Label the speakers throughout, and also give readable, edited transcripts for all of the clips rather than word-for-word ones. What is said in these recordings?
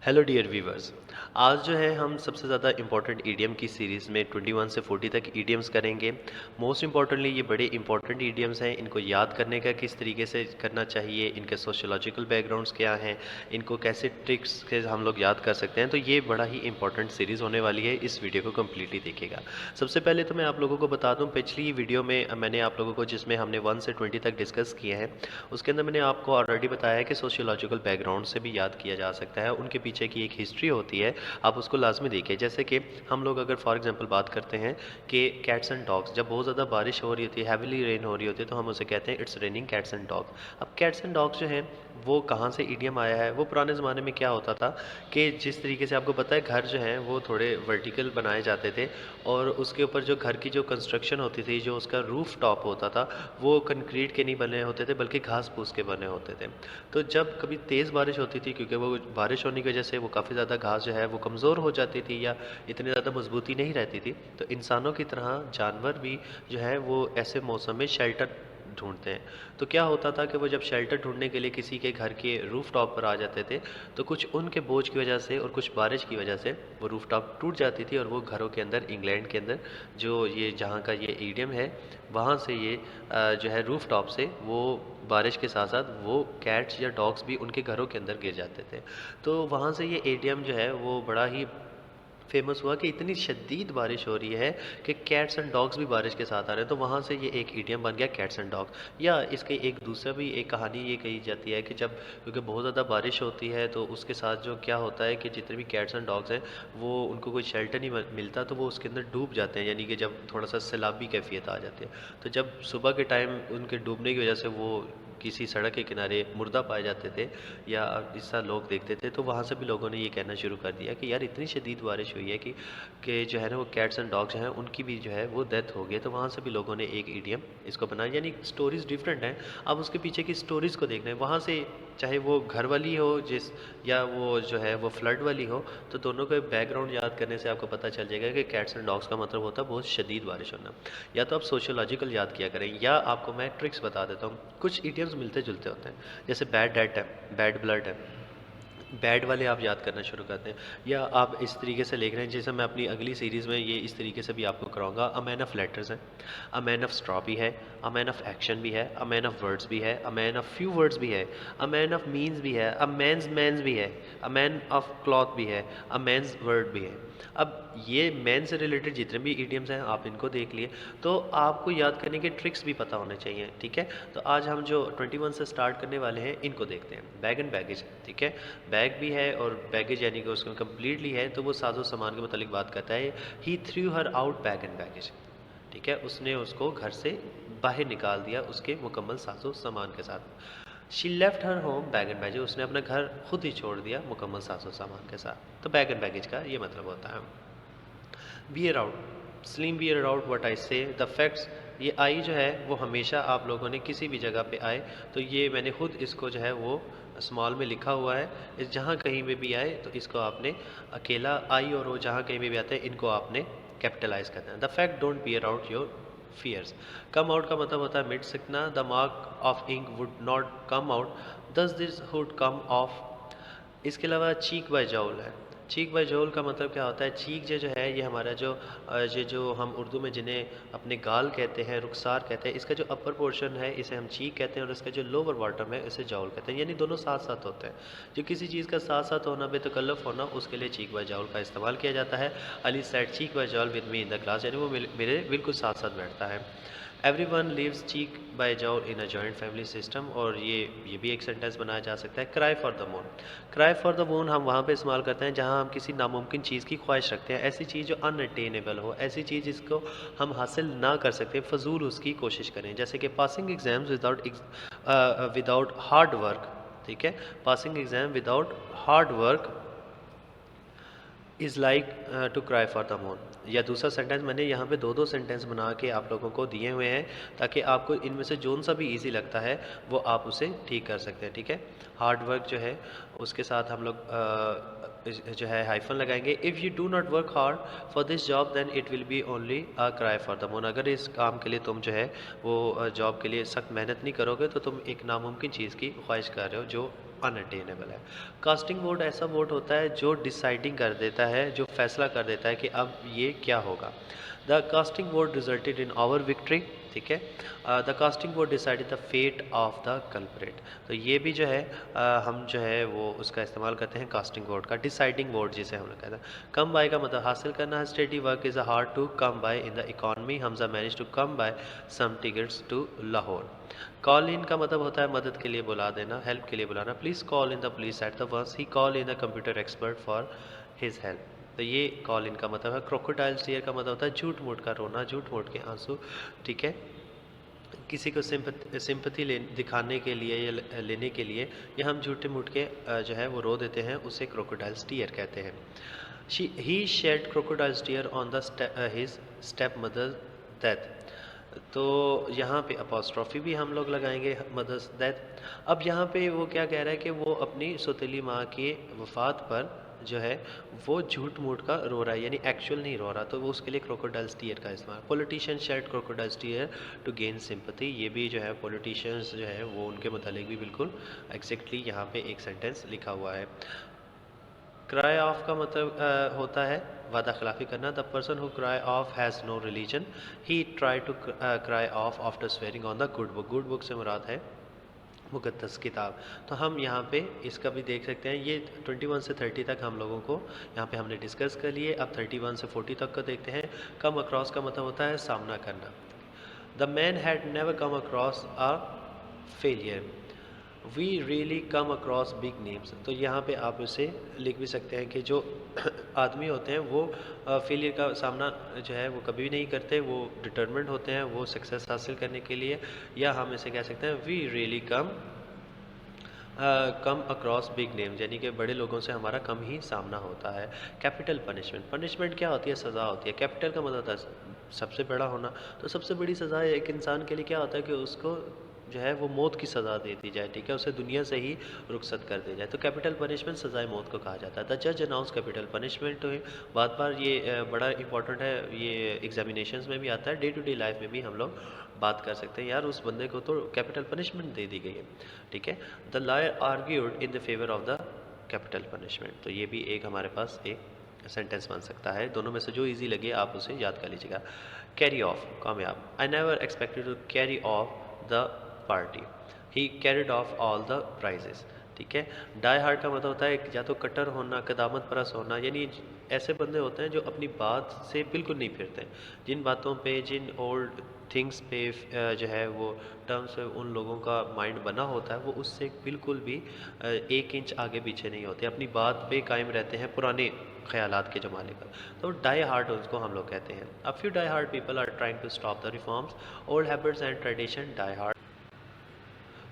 Speaker 1: Hello dear viewers. आज जो है हम सबसे ज़्यादा इम्पोर्टेंट ईडियम की सीरीज़ में 21 से 40 तक ईडियम्स करेंगे। मोस्ट इम्पॉर्टेंटली ये बड़े इंपॉर्टेंट ईडियम्स हैं, इनको याद करने का किस तरीके से करना चाहिए, इनके सोशियोलॉजिकल बैकग्राउंड्स क्या हैं, इनको कैसे ट्रिक्स से हम लोग याद कर सकते हैं। तो ये बड़ा ही इंपॉर्टेंट सीरीज़ होने वाली है, इस वीडियो को कम्प्लीटली देखिएगा। सबसे पहले तो मैं आप लोगों को बता दूँ, पिछली वीडियो में मैंने आप लोगों को, जिसमें हमने 1 से 20 तक डिस्कस किए हैं, उसके अंदर मैंने आपको ऑलरेडी बताया है कि सोशियोलॉजिकल बैकग्राउंड से भी याद किया जा सकता है, उनके पीछे की एक हिस्ट्री होती है, आप उसको लाजमी देखिए। जैसे कि हम लोग अगर फॉर एग्जांपल बात करते हैं कि कैट्स एंड डॉग्स, जब बहुत ज़्यादा बारिश हो रही होती है, हैविली रेन हो रही होती है, तो हम उसे कहते हैं it's raining cats and dogs. अब कैट्स एंड डॉग्स जो हैं वो कहाँ से इडियम आया है? वो पुराने ज़माने में क्या होता था कि जिस तरीके से आपको पता है घर जो हैं वो थोड़े वर्टिकल बनाए जाते थे, और उसके ऊपर जो घर की जो कंस्ट्रक्शन होती थी, जो उसका रूफ टॉप होता था, वो कंक्रीट के नहीं बने होते थे बल्कि घास फूस के बने होते थे। तो जब कभी तेज़ बारिश होती थी, क्योंकि वो बारिश होने की वजह से वो काफ़ी ज़्यादा घास जो है वो कमज़ोर हो जाती थी या इतनी ज़्यादा मजबूती नहीं रहती थी, तो इंसानों की तरह जानवर भी जो है वो ऐसे मौसम में शेल्टर ढूंढते हैं। तो क्या होता था कि वो जब शेल्टर ढूंढने के लिए किसी के घर के रूफ टॉप पर आ जाते थे, तो कुछ उनके बोझ की वजह से और कुछ बारिश की वजह से वो रूफ टॉप टूट जाती थी, और वो घरों के अंदर, इंग्लैंड के अंदर जो ये जहाँ का ये ईडियम है, वहाँ से ये जो है रूफ टॉप से वो बारिश के साथ साथ वो कैट्स या डॉग्स भी उनके घरों के अंदर गिर जाते थे। तो वहाँ से ये ईडियम जो है वो बड़ा ही फेमस हुआ कि इतनी शदीद बारिश हो रही है कि कैट्स एंड डॉग्स भी बारिश के साथ आ रहे हैं, तो वहाँ से ये एक इडियम बन गया कैट्स एंड डॉग। या इसके एक दूसरा भी एक कहानी ये कही जाती है कि जब, क्योंकि बहुत ज़्यादा बारिश होती है, तो उसके साथ जो क्या होता है कि जितने भी कैट्स एंड डॉग्स हैं वो, उनको कोई शेल्टर नहीं मिलता, तो वो उसके अंदर डूब जाते हैं, यानी कि जब थोड़ा सा सैलाबी कैफियत आ जाती है, तो जब सुबह के टाइम उनके डूबने की वजह से वो किसी सड़क के किनारे मुर्दा पाए जाते थे या ऐसा लोग देखते थे, तो वहाँ से भी लोगों ने ये कहना शुरू कर दिया कि यार इतनी शदीद बारिश हुई है कि जो है ना वो कैट्स एंड डॉग्स हैं उनकी भी जो है वो डेथ हो गई। तो वहाँ से भी लोगों ने एक ईडियम इसको बनाया, यानी स्टोरीज डिफरेंट हैं, अब उसके पीछे की स्टोरीज़ को देखना है। वहाँ से चाहे वो घर वाली हो जिस, या वो जो है वो फ्लड वाली हो, तो दोनों का बैकग्राउंड याद करने से आपको पता चल जाएगा कि कैट्स एंड डॉग्स का मतलब होता है बहुत शदीद बारिश होना। या तो आप सोशियोलॉजिकल याद किया करें, या आपको मैं ट्रिक्स बता देता हूँ। कुछ ईडियम्स मिलते जुलते होते हैं, जैसे बैड डेट है, बैड ब्लड है, बैड वाले आप याद करना शुरू करते हैं। या आप इस तरीके से लिख रहे हैं, जैसे मैं अपनी अगली सीरीज़ में ये इस तरीके से भी आपको कराऊंगा। अ मैन ऑफ लेटर्स है, अ मैन ऑफ स्ट्रॉ भी है, अ मैन ऑफ एक्शन भी है, अ मैन ऑफ वर्ड्स भी है, a man of few words भी है, अ मैन ऑफ मीन्स भी है, अ मैंस भी है, अ मैन ऑफ क्लॉथ भी है, अ मैंस वर्ड भी है। अब ये मैन से रिलेटेड जितने भी ईडियम्स हैं आप इनको देख लिए, तो आपको याद करने के ट्रिक्स भी पता होने चाहिए, ठीक है। तो आज हम जो 21 से स्टार्ट करने वाले हैं इनको देखते हैं। बैग एंड बैगेज, ठीक है। बैग भी है और बैगेज यानी कि उसका कम्प्लीटली है, तो वो साजो सामान के मतलब बात करता है। He threw her out bag and baggage, ठीक है, उसने उसको घर से बाहर निकाल दिया उसके मुकम्मल साजो सामान के साथ। She left her home bag and baggage, उसने अपना घर खुद ही छोड़ दिया मुकम्मल साजो सामान के साथ। तो बैग एंड बैगेज का ये मतलब होता है। Beer out, slim beer out what I से द फैक्ट्स। ये आई जो है वो हमेशा आप लोगों ने किसी भी जगह पे आए, तो ये मैंने खुद इसको जो है वो स्मॉल में लिखा हुआ है। इस जहाँ कहीं में भी आए तो इसको आपने अकेला आई, और वो जहाँ कहीं में भी आते हैं इनको आपने कैपिटलाइज करना है। The fact don't bear out your fears. Come out का मतलब होता है मिट सकना। The mark of ink would not come out, thus this would come off. इसके अलावा चीक बाय जॉल है। चीक बाय जॉल का मतलब क्या होता है? चीक जो है ये हमारा जो ये जो हम उर्दू में जिन्हें अपने गाल कहते हैं, रुखसार कहते हैं, इसका जो अपर पोर्शन है इसे हम चीक कहते हैं, और इसका जो लोअर बॉटम है इसे जॉल कहते हैं, यानी दोनों साथ साथ होते हैं। जो किसी चीज़ का साथ साथ होना, बेतकल्लफ होना, उसके लिए चीक बाय जॉल का इस्तेमाल किया जाता है। Ali said cheek by jowl with me in the class, यानी वो मेरे बिल्कुल साथ साथ बैठता है। Everyone lives cheek by jowl in a joint family system, और ये भी एक सेंटेंस बनाया जा सकता है। Cry for the moon, cry for the moon हम वहाँ पे इस्तेमाल करते हैं जहाँ हम किसी नामुमकिन चीज़ की ख्वाहिश रखते हैं, ऐसी चीज़ जो अनअटेनेबल हो, ऐसी चीज़ जिसको हम हासिल ना कर सकते, फजूल उसकी कोशिश करें। जैसे कि passing exams without hard work, ठीक है। Passing exam without hard work is like to cry for the moon. या दूसरा सेंटेंस मैंने यहाँ पे दो दो सेंटेंस बना के आप लोगों को दिए हुए हैं, ताकि आपको इनमें से जोन सा भी इजी लगता है वो आप उसे ठीक कर सकते हैं, ठीक है। हार्ड वर्क जो है उसके साथ हम लोग जो है हाइफन लगाएंगे। If you do not work hard for this job then it will be only a cry for the moon. अगर इस काम के लिए तुम जो है वो जॉब के लिए सख्त मेहनत नहीं करोगे, तो तुम एक नामुमकिन चीज़ की ख्वाहिश कर रहे हो जो अनअटेनेबल है। कास्टिंग वोट ऐसा वोट होता है जो डिसाइडिंग कर देता है, जो फैसला कर देता है कि अब ये क्या होगा। The casting vote resulted in our victory, ठीक है। The casting vote decided the fate of the culprit. तो ये भी जो है हम जो है वो उसका इस्तेमाल करते हैं कास्टिंग वोट का, डिसाइडिंग वोट जिसे हम लोग कहते हैं। कम बाय का मतलब हासिल करना है, study work is a hard to come by in the economy, Hamza manage to come by some tickets to Lahore. Call in का मतलब होता है मदद के लिए बुला देना, हेल्प के लिए बुलाना। Please call in the police at the worse, he call in the computer expert for his help. तो ये कॉल इन का मतलब है। क्रोकोडाइल टीयर का मतलब होता है झूठ मूठ का रोना, झूठ मूठ के आंसू, ठीक है। किसी को सिंपथी दिखाने के लिए या लेने के लिए या हम झूठे मूठ के जो है वो रो देते हैं, उसे क्रोकोडाइल्स टीयर कहते हैं। He shed crocodiles tear on the his stepmother death. तो यहाँ पे अपोस्ट्रॉफी भी हम लोग लगाएंगे, मदर्स डेथ। अब यहाँ पे वो क्या कह रहा है कि वो अपनी सौतेली माँ की वफ़ात पर जो है वो झूठ मूठ का रो रहा है, यानी एक्चुअल नहीं रो रहा, तो वो उसके लिए क्रोकोडाइल्स टीयर का इस्तेमाल। Politician shed crocodiles tear to gain sympathy, ये भी जो है पॉलिटिशियंस जो है वो उनके मुतालिक भी बिल्कुल एग्जैक्टली यहाँ पे एक सेंटेंस लिखा हुआ है। क्राई ऑफ का मतलब होता है वादा खिलाफी करना। The person who cry off has no religion, he try to cry off after swearing on the good book. Good book से मुराद है मुक़द्दस किताब। तो हम यहाँ पे इसका भी देख सकते हैं। ये 21 से 30 तक हम लोगों को यहाँ पे हमने डिस्कस कर लिए। अब 31 से 40 तक का देखते हैं। कम अक्रॉस का मतलब होता है सामना करना। The man had never come across a failure, we really come across big names. तो यहाँ पे आप उसे लिख भी सकते हैं कि जो आदमी होते हैं वो फेलियर का सामना जो है वो कभी भी नहीं करते, वो डिटर्मिन्ड होते हैं वो सक्सेस हासिल करने के लिए। या हम इसे कह सकते हैं we really come across big name, यानी कि बड़े लोगों से हमारा कम ही सामना होता है। कैपिटल पनिशमेंट, पनिशमेंट क्या होती है? सज़ा होती है। कैपिटल का मतलब होता है सबसे बड़ा होना। तो सबसे बड़ी सज़ा एक इंसान के लिए क्या होता है कि उसको जो है वो मौत की सज़ा दे दी जाए, ठीक है, उसे दुनिया से ही रुखसत कर दी जाए। तो कैपिटल पनिशमेंट सज़ाए मौत को कहा जाता है। द जज अनाउंस कैपिटल पनिशमेंट, तो बार बार ये बड़ा इंपॉर्टेंट है, ये एग्जामिनेशंस में भी आता है, डे टू डे लाइफ में भी हम लोग बात कर सकते हैं, यार उस बंदे को तो कैपिटल पनिशमेंट दे दी गई है, ठीक है। The lawyer argued in the favour of the capital punishment. तो ये भी एक हमारे पास एक सेंटेंस बन सकता है। दोनों में से जो इजी लगे आप उसे याद कर लीजिएगा। कैरी ऑफ, कामयाब। I never expected to carry off the party, he carried off all the prizes, ठीक है। डाई हार्ड का मतलब होता है या तो कट्टर होना, कदामत परस होना, यानी ऐसे बंदे होते हैं जो अपनी बात से बिल्कुल नहीं फिरते, जिन बातों पे, जिन ओल्ड थिंग्स पे जो है वो टर्म्स पे उन लोगों का माइंड बना होता है, वो उससे बिल्कुल भी 1 इंच आगे पीछे नहीं होते, अपनी बात पे कायम रहते हैं पुराने ख्यालात के ज़माने का। तो डाई हार्ड उसको हम लोग कहते हैं। A few die hard people are trying to stop the reforms, old habits and tradition, die hard.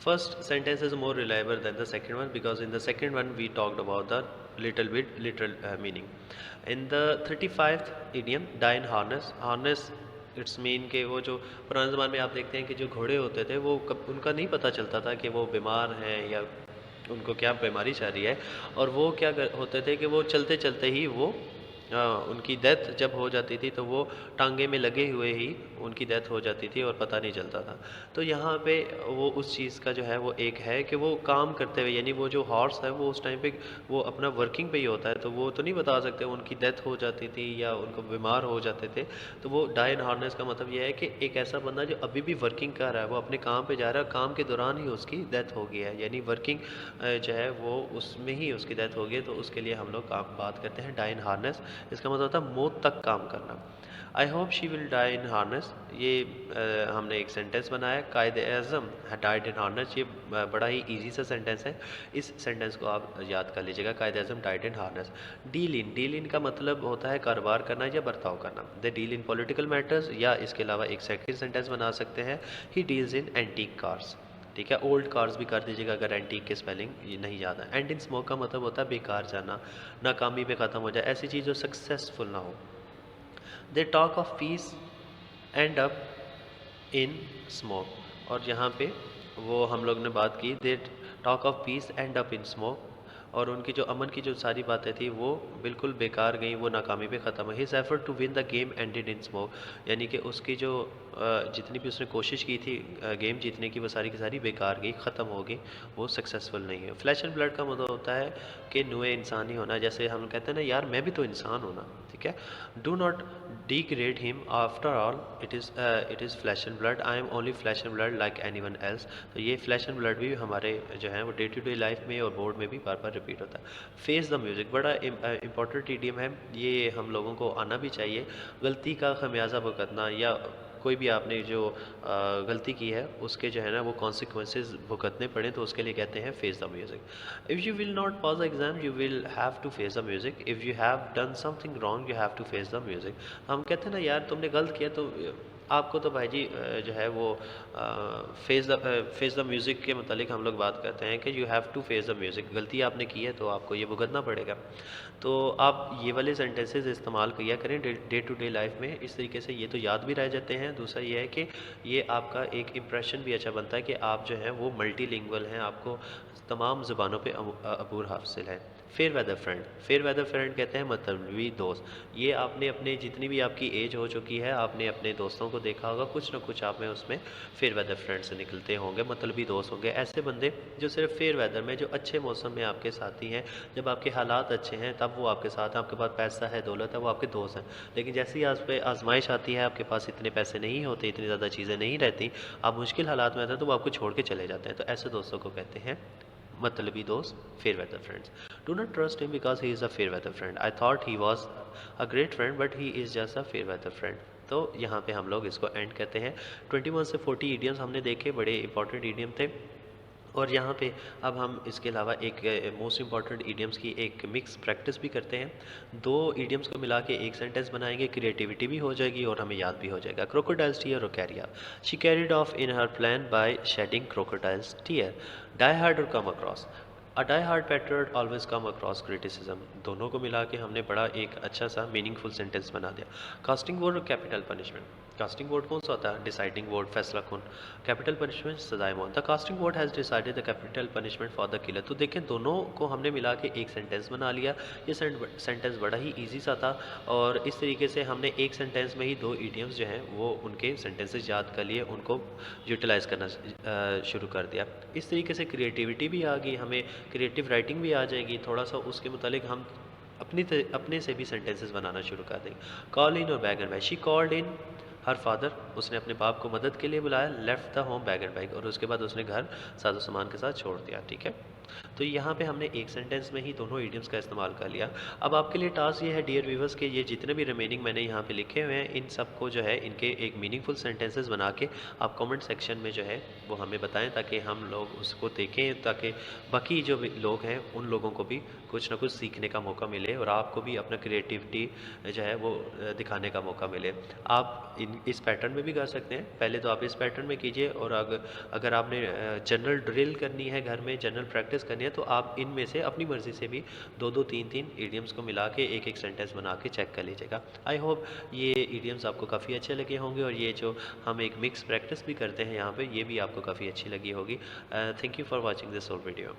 Speaker 1: First sentence is more reliable than the second one because in the second one we talked about the little bit literal meaning. In the 35th idiom, die in harness, harness it's mean के वो जो पुराने ज़माने में आप देखते हैं कि जो घोड़े होते थे वो उनका नहीं पता चलता था कि वो बीमार हैं या उनको क्या बीमारी चल रही है, और वो क्या होते थे कि वो चलते चलते ही वो उनकी डेथ जब हो जाती थी तो वो टांगे में लगे हुए ही उनकी डेथ हो जाती थी और पता नहीं चलता था। तो यहाँ पे वो उस चीज़ का जो है वो एक है कि वो काम करते हुए, यानी वो जो हॉर्स है वो उस टाइम पे वो अपना वर्किंग पे ही होता है, तो वो तो नहीं बता सकते उनकी डेथ हो जाती थी या उनको बीमार हो जाते थे। तो वो डाई इन हार्नेस का मतलब ये है कि एक ऐसा बंदा जो अभी भी वर्किंग कर रहा है, वो अपने काम पे जा रहा है, काम के दौरान ही उसकी डेथ हो गई है, यानी वर्किंग जो है वो उसमें ही उसकी डेथ हो गई है, तो उसके लिए हम लोग काम बात करते हैं डाई इन हार्नेस। इसका मतलब होता है मौत तक काम करना। I hope she will die in harness, ये हमने एक सेंटेंस बनाया। कायदे आज़म डाइड इन हार्नेस, ये बड़ा ही इजी सा सेंटेंस है, इस सेंटेंस को आप याद कर लीजिएगा। Quaid-e Azam died in harness. Deal in का मतलब होता है कारोबार करना या बर्ताव करना। They deal in political matters, या इसके अलावा एक सेकंड सेंटेंस बना सकते हैं, he deals in antique cars, ठीक है। ओल्ड कार्स भी कर दीजिएगा अगर एंटीक के स्पेलिंग ये नहीं याद है। एंड इन स्मोक का मतलब होता है बेकार जाना, नाकामी पे ख़त्म हो जाए, ऐसी चीज़ जो सक्सेसफुल ना हो। They talk of peace and up in smoke, और यहाँ पे वो हम लोग ने बात की, they talk of peace and up in smoke, और उनकी जो अमन की जो सारी बातें थी वो बिल्कुल बेकार गई, वो नाकामी पे ख़त्म हुई। His effort to win the game ended in smoke, यानी कि उसकी जो जितनी भी उसने कोशिश की थी गेम जीतने की, वो सारी की सारी बेकार गई, ख़त्म हो गई, वो सक्सेसफुल नहीं है। फ्लैश एंड ब्लड का मतलब होता है कि नुए इंसान ही होना, जैसे हम कहते हैं ना यार मैं भी तो इंसान हूँ ना, ठीक है। Do not degrade him, after all it is flesh and blood, I am only flesh and blood like anyone else। तो ये फ्लैश एंड ब्लड भी हमारे जो है वो डे टू डे लाइफ में और बोर्ड में भी बार बार रिपीट होता है। फेस द म्यूज़िक बड़ा इंपॉर्टेंट इडियम है, ये हम लोगों को आना भी चाहिए। गलती का खमियाजा भुगतना, या कोई भी आपने जो गलती की है उसके जो है ना वो कॉन्सिक्वेंसेज भुगतने पड़े, तो उसके लिए कहते हैं face the music. If you will not pass the exam you will have to face the music, if you have done something wrong you have to face the music. हम कहते हैं ना यार तुमने गलत किया तो आपको तो भाई जी जो है वो फेस द म्यूज़िक के मतलब हम लोग बात करते हैं कि you have to face the music. गलती आपने की है तो आपको ये भुगतना पड़ेगा। तो आप ये वाले सेंटेंसेस इस्तेमाल किया करें डे टू डे लाइफ में, इस तरीके से ये तो याद भी रह जाते हैं। दूसरा ये है कि ये आपका एक इम्प्रेशन भी अच्छा बनता है कि आप जो है वो मल्टीलिंगुअल हैं, आपको तमाम ज़ुबानों पे अबूर हासिल है। Fair weather friend, fair weather friend कहते हैं मतलबी दोस्त। ये आपने अपने जितनी भी आपकी एज हो चुकी है, आपने अपने दोस्तों को देखा होगा, कुछ ना कुछ आप में उसमें फेयर वेदर फ्रेंड से निकलते होंगे, मतलबी दोस्त होंगे। ऐसे बंदे जो सिर्फ फेयर वेदर में, जो अच्छे मौसम में आपके साथी हैं, जब आपके हालात अच्छे हैं तब वो आपके साथ हैं, आपके पास पैसा है, दौलत है, वो आपके दोस्त हैं। लेकिन जैसे ही आप पे आजमाइश आती है, आपके पास इतने पैसे नहीं होते, इतनी ज़्यादा चीज़ें नहीं रहती, आप मुश्किल हालात में आते हैं, तो वो आपको छोड़ के चले जाते हैं। तो ऐसे दोस्तों को कहते हैं मतलबी दोस्त, fair weather friends. Do not trust him because he is a fair weather friend, I thought he was a great friend but he is just a fair weather friend. तो यहाँ पे हम लोग इसको एंड करते हैं। 21 से 40 ईडियम्स हमने देखे, बड़े इंपॉर्टेंट ईडियम थे। और यहाँ पे अब हम इसके अलावा एक मोस्ट इंपॉर्टेंट ईडियम्स की एक मिक्स प्रैक्टिस भी करते हैं। दो ईडियम्स को मिला के एक सेंटेंस बनाएंगे, क्रिएटिविटी भी हो जाएगी और हमें याद भी हो जाएगा। क्रोकोडाइल्स टीयर और कैरिया, she carried off in her plan by shedding crocodiles tear. Die hard और come across, a die hard patriot always come across criticism. दोनों को मिला के हमने बड़ा एक अच्छा सा मीनिंगफुल सेंटेंस बना दिया। कास्टिंग वोट और कैपिटल पनिशमेंट, कास्टिंग वोट कौन सा होता है? डिसाइडिंग वोट, फैसला कौन। कैपिटल पनिशमेंट, सजाए मौत। The casting vote has decided the capital punishment for the killer. तो देखें दोनों को हमने मिला के एक सेंटेंस बना लिया। ये सेंटेंस बड़ा ही ईजी सा था, और इस तरीके से हमने एक सेंटेंस में ही दो ईडियम्स जो हैं वो उनके सेंटेंसेस याद कर लिए, उनको यूटिलाइज करना शुरू कर दिया। इस तरीके से क्रिएटिविटी भी आ गई, हमें क्रिएटिव राइटिंग भी आ जाएगी। थोड़ा सा उसके मुतालिक हम अपने से भी सेंटेंसेस बनाना शुरू कर देंगे। कॉल इन और bag and bike, she called in her father, उसने अपने बाप को मदद के लिए बुलाया। Left the home bag and bike, और उसके बाद उसने घर साजो सामान के साथ छोड़ दिया। ठीक है, तो यहाँ पे हमने एक सेंटेंस में ही दोनों इडियम्स का इस्तेमाल कर लिया। अब आपके लिए टास्क ये है डियर व्यूवर्स के, ये जितने भी रिमेनिंग मैंने यहाँ पे लिखे हुए हैं इन सबको जो है इनके एक मीनिंगफुल सेंटेंसेस बना के आप कमेंट सेक्शन में जो है वो हमें बताएं, ताकि हम लोग उसको देखें, ताकि बाकी जो भी लोग हैं उन लोगों को भी कुछ ना कुछ सीखने का मौका मिले, और आपको भी अपना क्रिएटिविटी जो है वो दिखाने का मौका मिले। आप इस पैटर्न में भी कर सकते हैं। पहले तो आप इस पैटर्न में कीजिए, और अगर आपने जनरल ड्रिल करनी है, घर में जनरल प्रैक्टिस करनी है, तो आप इनमें से अपनी मर्ज़ी से भी दो दो तीन तीन ईडियम्स को मिला के एक एक सेंटेंस बना के चेक कर लीजिएगा। आई होप ये ईडियम्स आपको काफ़ी अच्छे लगे होंगे, और ये जो हम एक मिक्स प्रैक्टिस भी करते हैं यहाँ पे, ये भी आपको काफ़ी अच्छी लगी होगी। Thank you for watching this whole video.